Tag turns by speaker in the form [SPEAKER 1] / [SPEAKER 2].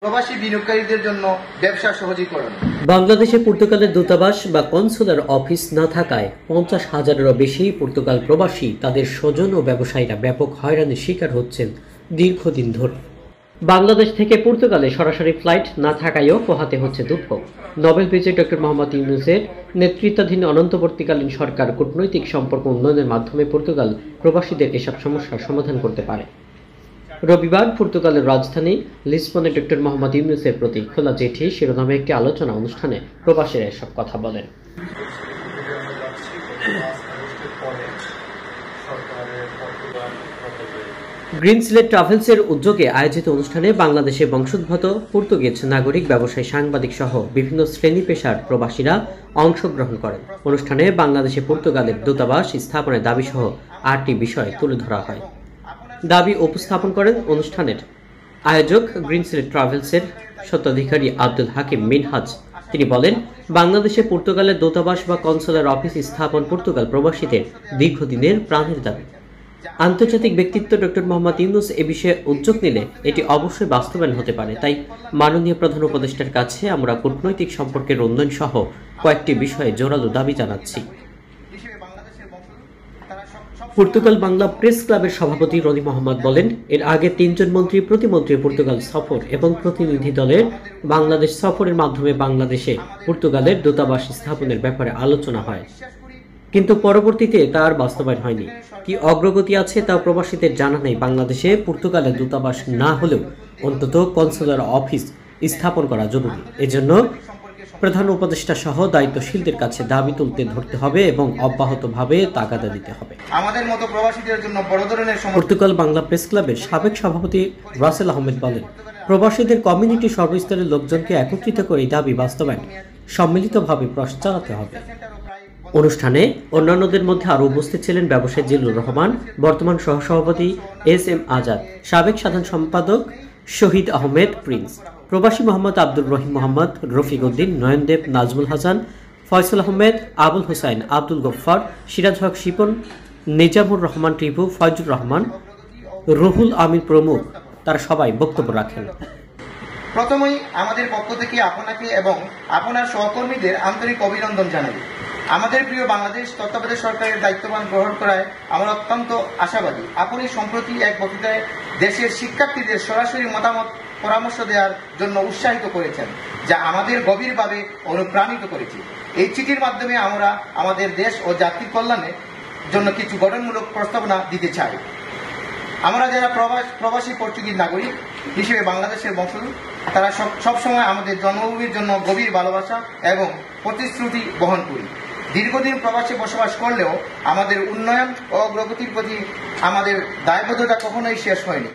[SPEAKER 1] প্রবাসী বিনিয়োগকারীদের জন্য ব্যবসা সহজীকরণ।
[SPEAKER 2] বাংলাদেশে পর্তুগালের দূতাবাস বা কনসুলার অফিস না থাকায় 50,000-এরও বেশি পর্তুগাল প্রবাসী, তাদের স্বজন ও ব্যবসায়ীরা ব্যাপক হয়রানির শিকার হচ্ছেন দীর্ঘদিন ধরে। বাংলাদেশ থেকে পর্তুগালে সরাসরি ফ্লাইট না থাকায়ও পোহাতে হচ্ছে দুর্ভোগ। নোবেল বিজয়ী ডক্টর মোহাম্মদ ইউনূসের নেতৃত্বাধীন অনন্তবর্তীকালীন সরকার কূটনৈতিক সম্পর্ক উন্নয়নের মাধ্যমে পর্তুগাল প্রবাসীদের এসব সমস্যার সমাধান করতে পারে। রবিবার পর্তুগালের রাজধানী লিসবনে ডক্টর মোহাম্মদ ইউনূসের প্রতি খোলা চিঠি শিরোনামে একটি আলোচনা অনুষ্ঠানে প্রবাসীরা এসব কথা বলেন। গ্রিন সিলেট ট্রাভেলসের উদ্যোগে আয়োজিত অনুষ্ঠানে বাংলাদেশে বংশোদ্ভূত পর্তুগিজ নাগরিক, ব্যবসায়ী, সাংবাদিক সহ বিভিন্ন শ্রেণী পেশার প্রবাসীরা অংশগ্রহণ করেন। অনুষ্ঠানে বাংলাদেশে পর্তুগালের দূতাবাস স্থাপনের দাবি সহ 8টি বিষয় তুলে ধরা হয়। দাবি উপস্থাপন করেন অনুষ্ঠানের আয়োজক গ্রিন সিলেট ট্রাভেলসের স্বত্বাধিকারী আব্দুল হাকিম মিনহাজ। তিনি বলেন, বাংলাদেশে পর্তুগালের দূতাবাস বা কনসুলার অফিস স্থাপন পর্তুগাল প্রবাসীদের দীর্ঘদিনের প্রাণের দাবি। আন্তর্জাতিক ব্যক্তিত্ব ডক্টর মোহাম্মদ ইউনূস এ বিষয়ে উদ্যোগ নিলে এটি অবশ্যই বাস্তবায়ন হতে পারে। তাই মাননীয় প্রধান উপদেষ্টার কাছে আমরা কূটনৈতিক সম্পর্কের উন্নয়ন সহ কয়েকটি বিষয়ে জোরালো দাবি জানাচ্ছি। পর্তুগাল বাংলা প্রেস ক্লাবের সভাপতি রনি মোহাম্মদ বলেন, এর আগে 3 জন মন্ত্রী প্রতিমন্ত্রী পর্তুগাল সফর এবং প্রতিনিধি দলের বাংলাদেশ সফরের মাধ্যমে বাংলাদেশে পর্তুগালের দূতাবাস স্থাপনের ব্যাপারে আলোচনা হয়, কিন্তু পরবর্তীতে তার বাস্তবায়ন হয়নি। কি অগ্রগতি আছে তা প্রবাসীদের জানা নেই। বাংলাদেশে পর্তুগালের দূতাবাস না হলেও অন্তত কনসুলার অফিস স্থাপন করা জরুরি। এজন্য প্রধান উপদেষ্টা সহ দায়িত্বশীলদের কাছে দাবি তুলতে ধরতে হবে এবং অব্যাহতভাবে তাগাদা দিতে হবে।
[SPEAKER 1] আমাদের মতো প্রবাসীদের জন্য বড় ধরনের
[SPEAKER 2] পর্তুগাল বাংলা প্রেস ক্লাবের সাবেক সভাপতি রাসেল আহমেদ বলেন, প্রবাসীদের কমিউনিটি সর্বস্তরের লোকজনকে একত্রিত করে দাবি বাস্তবায়ন সম্মিলিতভাবে প্রয়াস চালাতে হবে। অনুষ্ঠানে অন্যান্যদের মধ্যে আরও উপস্থিত ছিলেন ব্যবসায়ী জিল্লুর রহমান, বর্তমান সহসভাপতি এস.এম. আজাদ, সাবেক সাধারণ সম্পাদক শহীদ আহমেদ প্রিন্স, প্রবাসী মোহাম্মদ আব্দুর রহিম মোহাম্মদ, রফিক উদ্দিন, নয়নদেব, নাজমুল হাসান, ফয়সল আহমেদ, আবুল হোসাইন, আব্দুল গফফার, সিরাজ হক শিপন, নিজামুর রহমান টিপু, ফয়জুর রহমান, রুহুল আমির প্রমুখ। তারা সবাই বক্তব্য রাখেন।
[SPEAKER 1] প্রথমেই আমাদের পক্ষ থেকে আপনাকে এবং আপনার সহকর্মীদের আন্তরিক অভিনন্দন জানাই। আমাদের প্রিয় বাংলাদেশ তত্ত্বাবধায়ক সরকারের দায়িত্বভার গ্রহণ করায় আমরা অত্যন্ত আশাবাদী। আপনি সম্প্রতি এক বক্তৃতায় দেশের শিক্ষার্থীদের সরাসরি মতামত পরামর্শ দেওয়ার জন্য উৎসাহিত করেছেন, যা আমাদের গভীরভাবে অনুপ্রাণিত করেছে। এই চিঠির মাধ্যমে আমরা আমাদের দেশ ও জাতির কল্যাণের জন্য কিছু গঠনমূলক প্রস্তাবনা দিতে চাই। আমরা যারা প্রবাসী পর্তুগিজ নাগরিক হিসেবে বাংলাদেশের বংশোদ্ভূত, তারা সবসময় আমাদের জন্মভূমির জন্য গভীর ভালোবাসা এবং প্রতিশ্রুতি বহন করি। দীর্ঘদিন প্রবাসে বসবাস করলেও আমাদের উন্নয়ন ও অগ্রগতির প্রতি আমাদের দায়বদ্ধতা কখনোই শেষ হয়নি।